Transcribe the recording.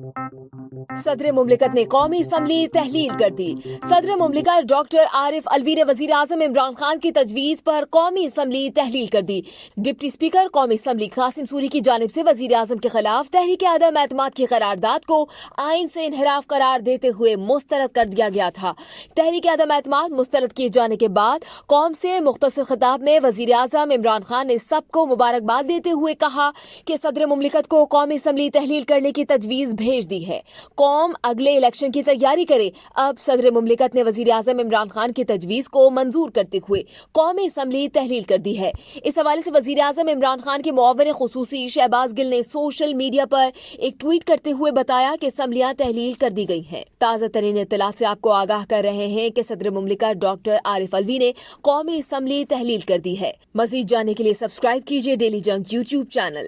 सदर मुमलिकत ने कौमी असम्बली तहलील कर दी। सदर मुमलिकत डॉक्टर आरिफ अलवी ने वजीर आजम इमरान खान की तजवीज़ पर कौमी असम्बली तहलील कर दी। डिप्टी स्पीकर कौमी असम्बली कासिम सूरी की जानिब से वजीर आजम के खिलाफ तहरीक अदम एतमाद की करारदाद को आइन से इनहराफ करार देते हुए मुस्तरद कर दिया गया था। तहरीक अदम एतमाद मुस्तरद किए जाने के बाद कौम से मुख्तसर खिताब में वजीर आजम इमरान खान ने सबको मुबारकबाद देते हुए कहा कि सदर मुमलिकत को कौमी असम्बली तहलील करने की तजवीज़ भेज दी है। कौम अगले इलेक्शन की तैयारी करे। अब सदर मुमलिकत ने वजीर आजम इमरान खान की तजवीज़ को मंजूर करते हुए कौमी असम्बली तहलील कर दी है। इस हवाले से वजीर आजम इमरान खान के मुआविन खुसूसी शहबाज गिल ने सोशल मीडिया पर एक ट्वीट करते हुए बताया कि असम्बलियां तहलील कर दी गई हैं। ताज़ा तरीन इत्तलात से आपको आगाह कर रहे हैं कि सदर मुमलिकत डॉक्टर आरिफ अलवी ने कौमी असम्बली तहलील कर दी है। मजीद जानने के लिए सब्सक्राइब कीजिए डेली जंग यूट्यूब चैनल।